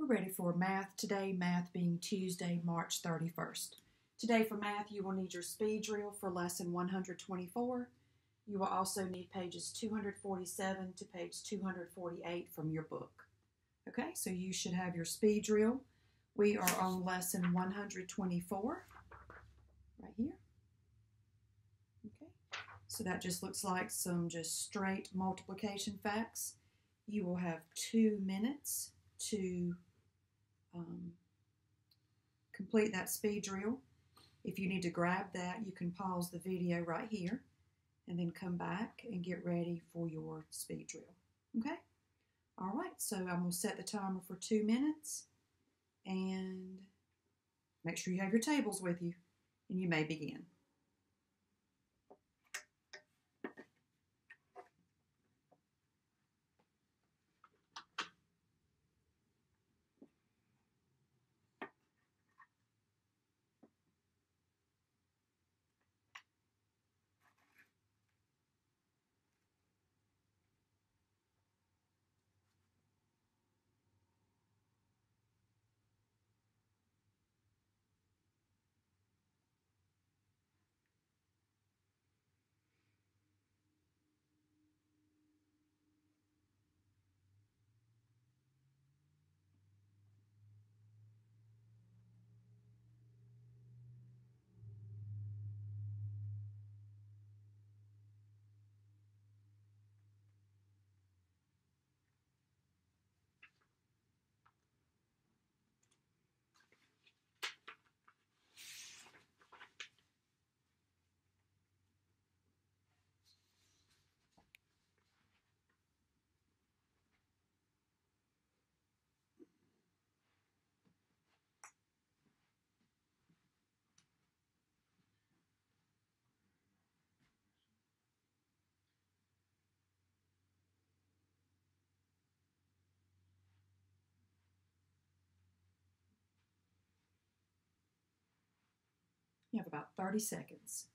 We're ready for math today, math being Tuesday, March 31st. Today for math, you will need your speed drill for lesson 124. You will also need pages 247 to page 248 from your book. Okay, so you should have your speed drill. We are on lesson 124, right here. Okay, so that just looks like some just straight multiplication facts. You will have 2 minutes to complete that speed drill. If you need to grab that, you can pause the video right here and then come back and get ready for your speed drill. Okay? All right, so I'm going to set the timer for 2 minutes and make sure you have your tables with you and you may begin. You have about 30 seconds.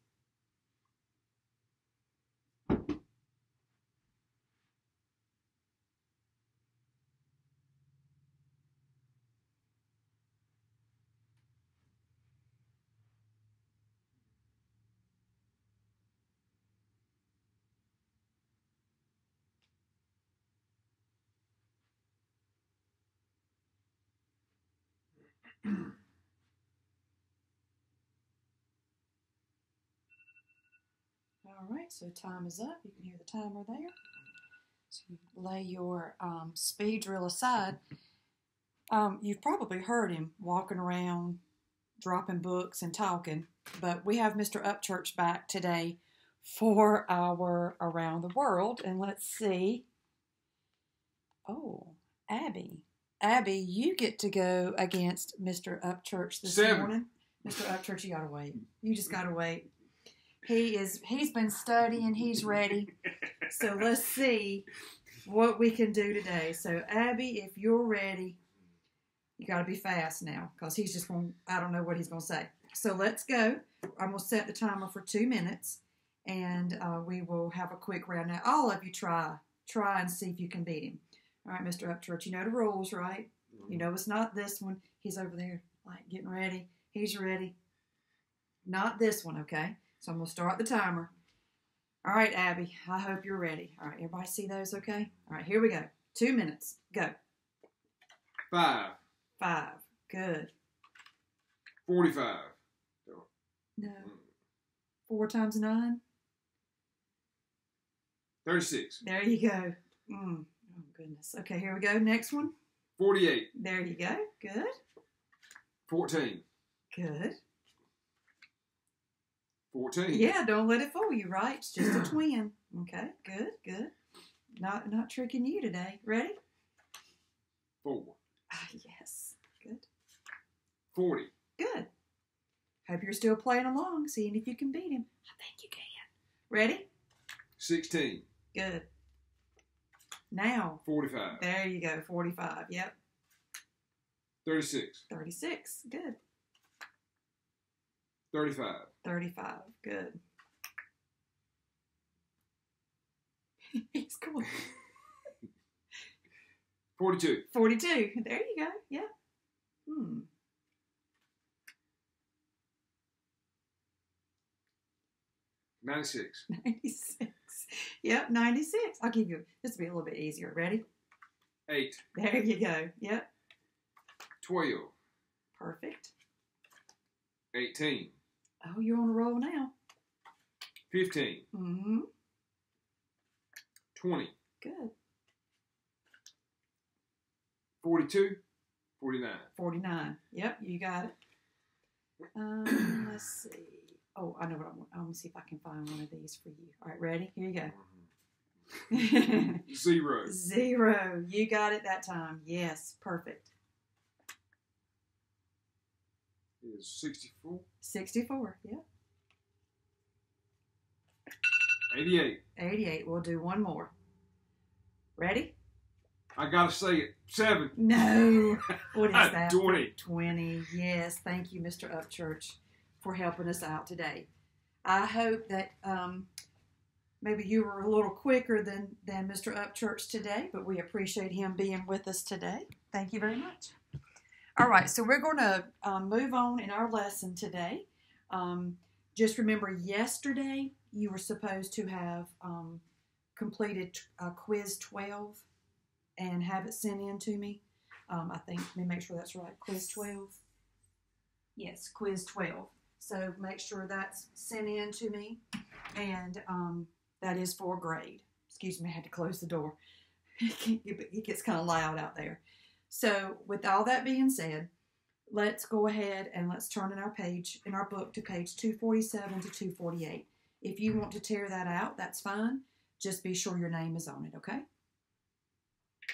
All right, so time is up. You can hear the timer there. So you lay your speed drill aside. You've probably heard him walking around, dropping books and talking, but we have Mr. Upchurch back today for our Around the World. And let's see. Oh, Abby. Abby, you get to go against Mr. Upchurch this morning. Mr. Upchurch, you gotta wait. You just gotta wait. He's been studying, he's ready. So let's see what we can do today. So Abby, if you're ready, you got to be fast now because he's just going, I don't know what he's going to say. So let's go. I'm going to set the timer for 2 minutes and we will have a quick round. Now all of you try and see if you can beat him. All right, Mr. Upchurch, you know the rules, right? You know it's not this one. He's over there like getting ready. He's ready. Not this one, okay? So I'm going to start the timer. All right, Abby, I hope you're ready. All right, everybody see those okay? All right, here we go. 2 minutes. Go. 5. Good. 45. No. 4 times 9? 36. There you go. Oh, goodness. Okay, here we go. Next one. 48. There you go. Good. 14. Good. 14. Yeah, don't let it fool you, right? It's just a twin. Okay, good. Not tricking you today. Ready? 4. Yes. Good. 40. Good. Hope you're still playing along, seeing if you can beat him. I think you can. Ready? 16. Good. Now. 45. There you go. 45. Yep. 36. 36. Good. 35. 35. Good. He's cool. 42. 42. There you go. Yeah. 96. 96. Yep, 96. I'll give you, this will be a little bit easier. Ready? 8. There you go. Yep. 12. Perfect. 18. Oh, you're on a roll now. 15. Mm-hmm. 20. Good. 42. 49. 49. Yep, you got it. Let's see. Oh, I know what I want. I want to see if I can find one of these for you. All right, ready? Here you go. 0. 0. You got it that time. Yes, perfect. Is 64. 64, yep. 88. 88. We'll do one more. Ready? I gotta say it. 7. No. What is that? 20. 20. Yes. Thank you, Mr. Upchurch, for helping us out today. I hope that maybe you were a little quicker than Mr. Upchurch today, but we appreciate him being with us today. Thank you very much. All right, so we're going to move on in our lesson today. Just remember, yesterday you were supposed to have completed quiz 12 and have it sent in to me. I think, let me make sure that's right, quiz 12. Yes, quiz 12. So make sure that's sent in to me, and that is for grade. Excuse me, I had to close the door. It gets kind of loud out there. So with all that being said, let's go ahead and let's turn in our book to page 247 to 248. If you want to tear that out, that's fine. Just be sure your name is on it, okay?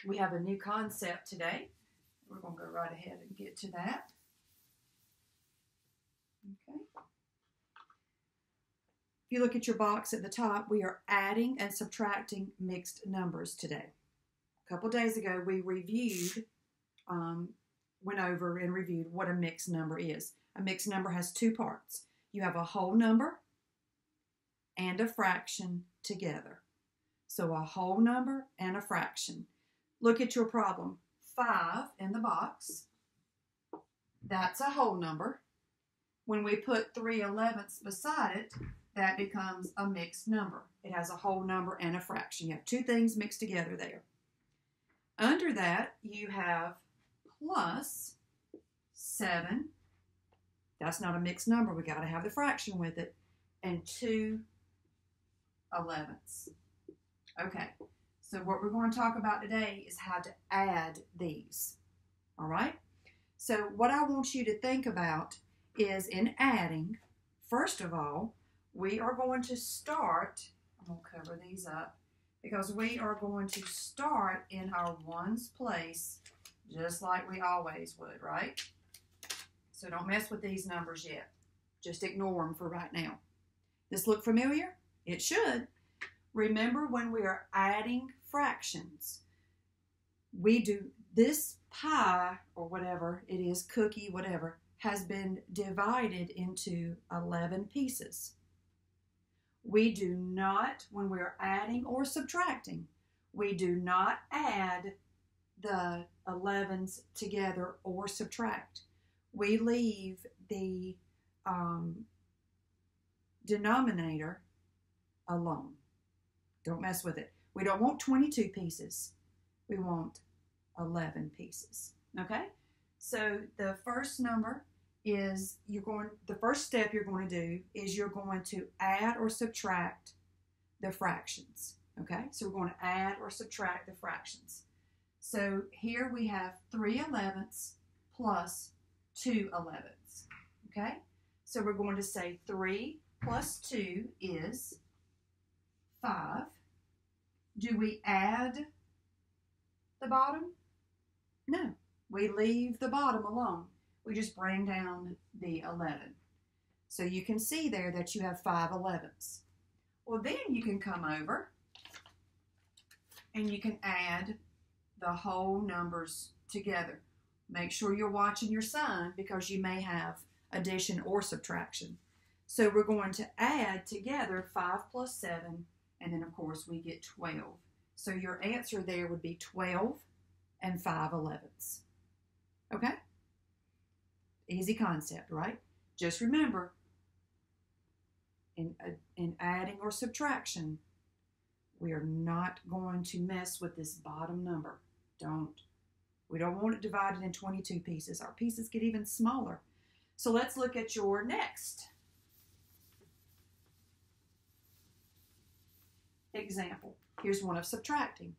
We have a new concept today. We're going to go right ahead and get to that. Okay. If you look at your box at the top, we are adding and subtracting mixed numbers today. A couple days ago, we went over and reviewed what a mixed number is. A mixed number has two parts. You have a whole number and a fraction together. So a whole number and a fraction. Look at your problem. 5 in the box. That's a whole number. When we put 3/11ths beside it, that becomes a mixed number. It has a whole number and a fraction. You have two things mixed together there. Under that, you have plus 7. That's not a mixed number. We got to have the fraction with it. And 2/11ths. Okay. So what we're going to talk about today is how to add these. All right? So what I want you to think about is in adding, first of all, we are going to start, I'm going to cover these up, because we are going to start in our ones place just like we always would, right? So don't mess with these numbers yet. Just ignore them for right now. This look familiar? It should. Remember, when we are adding fractions, we do this pie or whatever it is, cookie, whatever, has been divided into 11 pieces. We do not, when we're adding or subtracting, we do not add the 11s together or subtract. We leave the denominator alone. Don't mess with it. We don't want 22 pieces. We want 11 pieces. Okay? So the first number is the first step you're going to do is you're going to add or subtract the fractions. Okay? So we're going to add or subtract the fractions. So here we have 3/11ths plus 2/11ths. Okay? So we're going to say 3 plus 2 is 5. Do we add the bottom? No. We leave the bottom alone. We just bring down the 11. So you can see there that you have 5/11ths. Well, then you can come over and you can add the whole numbers together. Make sure you're watching your sign because you may have addition or subtraction. So we're going to add together 5 plus 7, and then of course we get 12. So your answer there would be 12 and 5/11. Okay? Easy concept, right? Just remember, in adding or subtraction, we are not going to mess with this bottom number. We don't want it divided in 22 pieces. Our pieces get even smaller. So let's look at your next example. Here's one of subtracting.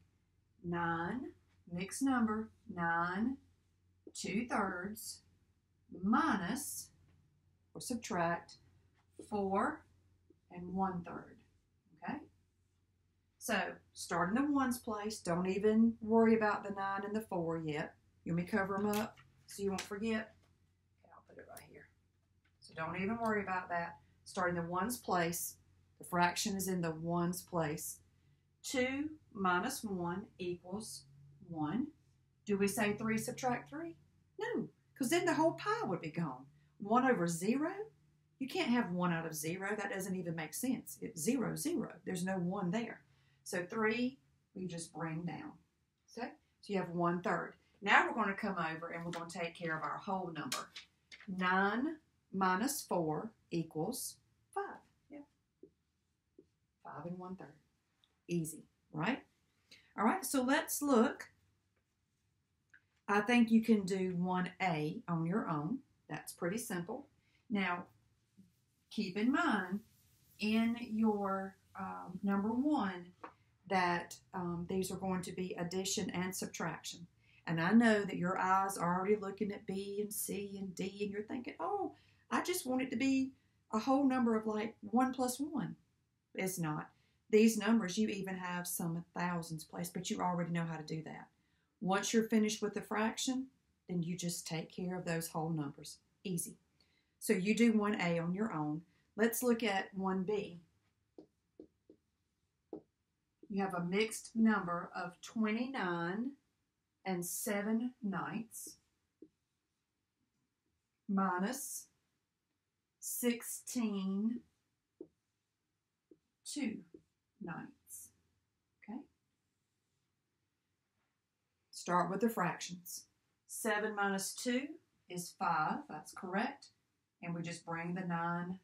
9, mixed number, 9 2/3 minus, or subtract, 4 1/3. Okay? So, start in the ones place. Don't even worry about the 9 and the 4 yet. You want me to cover them up so you won't forget? Okay, I'll put it right here. So don't even worry about that. Start in the ones place. The fraction is in the ones place. 2 minus 1 equals 1. Do we say 3 subtract 3? No, because then the whole pie would be gone. 1/0? You can't have 1 out of 0. That doesn't even make sense. It's 0, 0. There's no 1 there. So 3, we just bring down. So you have 1/3. Now we're going to come over and we're going to take care of our whole number. 9 minus 4 equals 5. Yeah. 5 1/3. Easy, right? All right, so let's look. I think you can do 1A on your own. That's pretty simple. Now, keep in mind, in your number 1, that these are going to be addition and subtraction. And I know that your eyes are already looking at B and C and D, and you're thinking, oh, I just want it to be a whole number of like 1 plus 1. It's not. These numbers, you even have some thousands placed, but you already know how to do that. Once you're finished with the fraction, then you just take care of those whole numbers. Easy. So you do 1A on your own. Let's look at 1B. You have a mixed number of 29 7/9 minus 16 2/9. Okay? Start with the fractions. 7 minus 2 is 5. That's correct. And we just bring the 9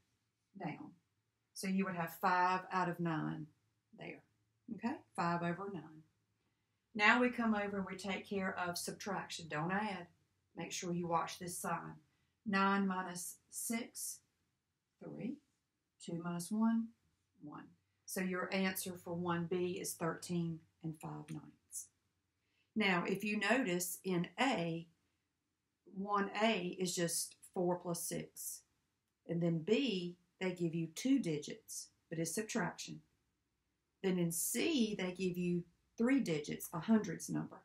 down. So you would have 5 out of 9 there. Okay? 5/9. Now we come over and we take care of subtraction. Don't add. Make sure you watch this sign. 9 minus 6, 3. 2 minus 1, 1. So your answer for 1B is 13 5/9. Now, if you notice in A, 1A is just 4 plus 6. And then B, they give you 2 digits, but it's subtraction. Then in C, they give you 3 digits, a hundreds number.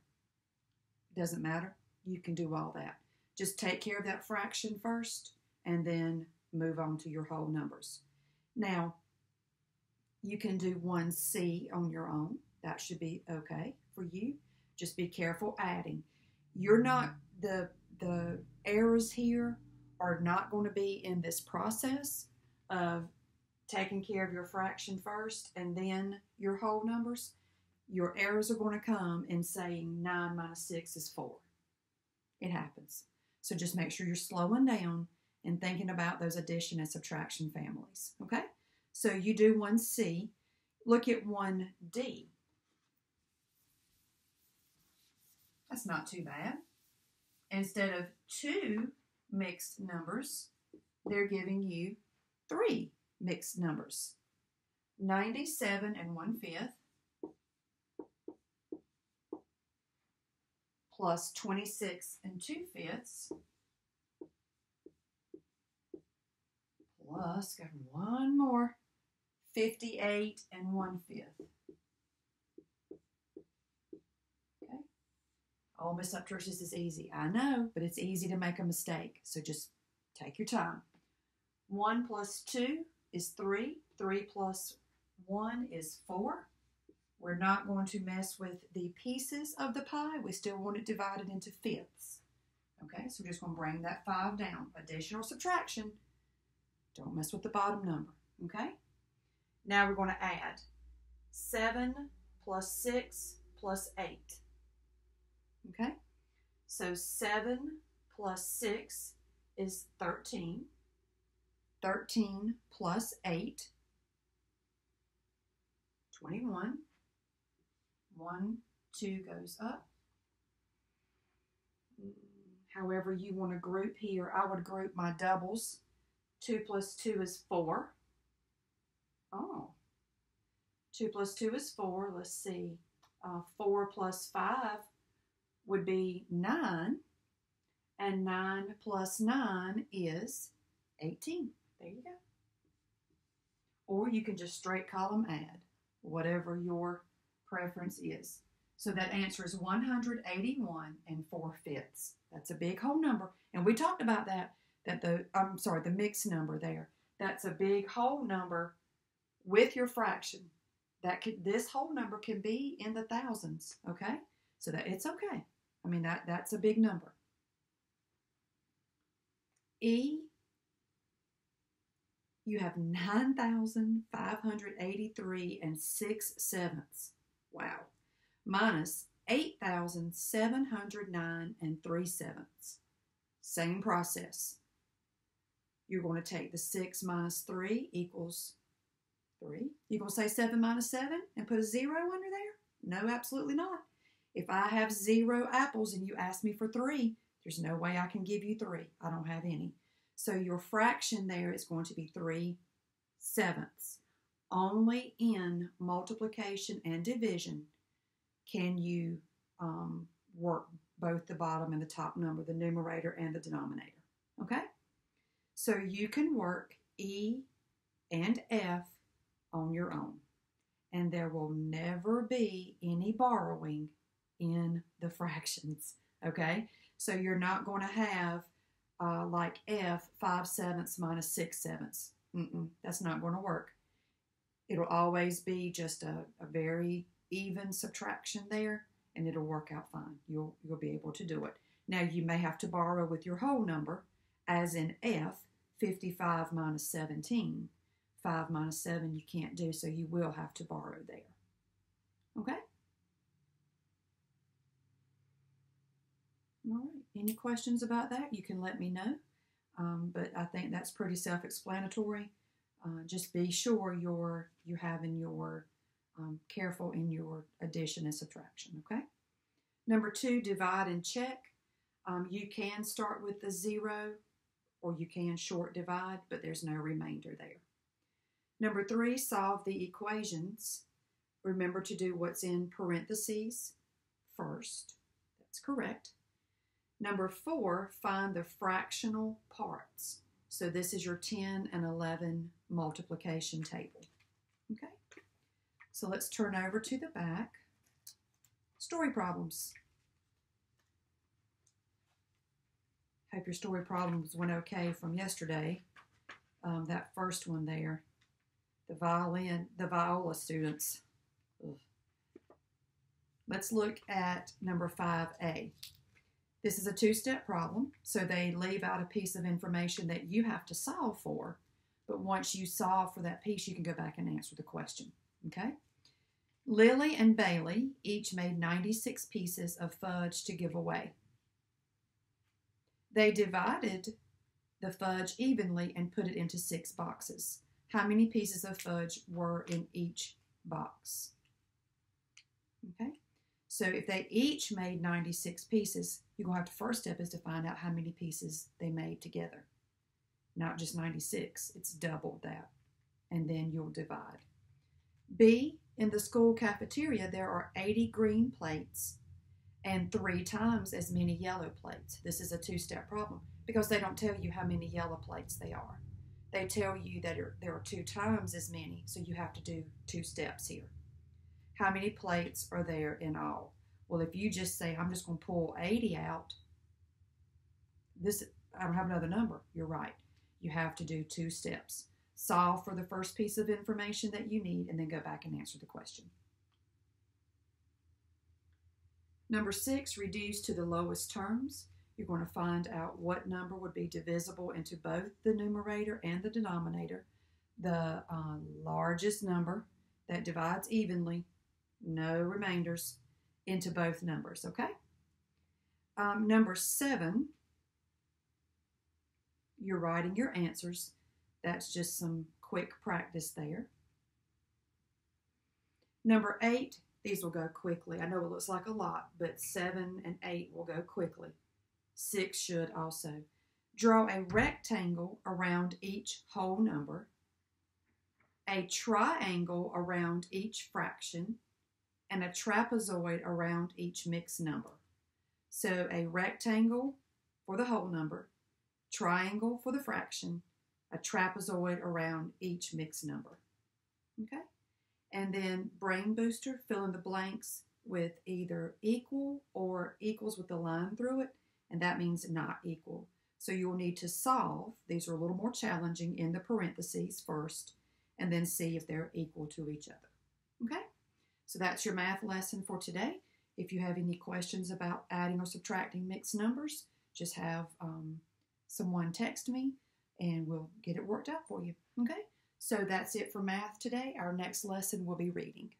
Doesn't matter. You can do all that. Just take care of that fraction first and then move on to your whole numbers. Now, you can do 1C on your own. That should be okay for you. Just be careful adding. You're not, the errors here are not going to be in this process of taking care of your fraction first and then your whole numbers. Your errors are going to come in saying 9 minus 6 is 4. It happens. So just make sure you're slowing down and thinking about those addition and subtraction families. Okay? So you do 1C. Look at 1D. That's not too bad. Instead of 2 mixed numbers, they're giving you 3 mixed numbers. 97 1/5 plus 26 2/5 plus, got one more, 58 1/5. Okay. Oh, Miss Upchurch, this is easy. I know, but it's easy to make a mistake. So just take your time. 1 plus 2 is 3. 3 plus 1 is 4. We're not going to mess with the pieces of the pie. We still want it divided into fifths. Okay, so we're just going to bring that 5 down. Addition or subtraction. Don't mess with the bottom number. Okay? Now we're going to add 7 plus 6 plus 8. Okay? So 7 plus 6 is 13. 13 plus 8, 21. 1, 2 goes up. However you want to group here, I would group my doubles. 2 plus 2 is 4. Oh. 2 plus 2 is 4. Let's see. 4 plus 5 would be 9. And 9 plus 9 is 18. There you go. Or you can just straight column add, whatever your preference is. So that answer is 181 and 4/5. That's a big whole number. And we talked about that the mixed number there. That's a big whole number with your fraction. This whole number can be in the thousands, okay? So that it's okay. I mean, that's a big number. E, you have 9,583 and 6/7. Wow. Minus 8,709 and 3/7. Same process. You're going to take the 6 minus 3 equals 3. You're going to say 7 minus 7 and put a 0 under there? No, absolutely not. If I have 0 apples and you ask me for 3, there's no way I can give you 3. I don't have any. So your fraction there is going to be 3/7. Only in multiplication and division can you work both the bottom and the top number, the numerator and the denominator. Okay? So you can work E and F on your own. And there will never be any borrowing in the fractions. Okay? So you're not going to have like F 5/7 minus 6/7. That's not going to work. It'll always be just a very even subtraction there, and it'll work out fine. You'll be able to do it. Now you may have to borrow with your whole number, as in F 55 minus 17. 5 minus 7 you can't do, so you will have to borrow there. Okay? All right. Any questions about that? You can let me know. But I think that's pretty self-explanatory. Just be sure you're having your careful in your addition and subtraction. Okay. Number 2, divide and check. You can start with the 0, or you can short divide, but there's no remainder there. Number 3, solve the equations. Remember to do what's in parentheses first. That's correct. Number 4, find the fractional parts. So this is your 10 and 11 multiplication table. Okay? So let's turn over to the back. Story problems. Hope your story problems went okay from yesterday. That first one there, the viola students. Ugh. Let's look at number 5A. This is a 2-step problem, so they leave out a piece of information that you have to solve for, but once you solve for that piece, you can go back and answer the question, okay? Lily and Bailey each made 96 pieces of fudge to give away. They divided the fudge evenly and put it into 6 boxes. How many pieces of fudge were in each box? Okay? So if they each made 96 pieces, you're going to have to, first step is to find out how many pieces they made together. Not just 96, it's double that. And then you'll divide. B, in the school cafeteria, there are 80 green plates and 3 times as many yellow plates. This is a 2-step problem because they don't tell you how many yellow plates they are. They tell you that there are 2 times as many, so you have to do 2 steps here. How many plates are there in all? Well, if you just say, I'm just going to pull 80 out, I don't have another number. You're right. You have to do 2 steps. Solve for the first piece of information that you need, and then go back and answer the question. Number 6, reduce to the lowest terms. You're going to find out what number would be divisible into both the numerator and the denominator. The largest number that divides evenly, no remainders, into both numbers, okay? Number 7, you're writing your answers. That's just some quick practice there. Number 8, these will go quickly. I know it looks like a lot, but 7 and 8 will go quickly. 6 should also. Draw a rectangle around each whole number, a triangle around each fraction, and a trapezoid around each mixed number. So a rectangle for the whole number, triangle for the fraction, a trapezoid around each mixed number. Okay? And then brain booster, fill in the blanks with either equal or equals with a line through it, and that means not equal. So you'll need to solve, these are a little more challenging, in the parentheses first, and then see if they're equal to each other. Okay? So that's your math lesson for today. If you have any questions about adding or subtracting mixed numbers, just have someone text me and we'll get it worked out for you. Okay? So that's it for math today. Our next lesson will be reading.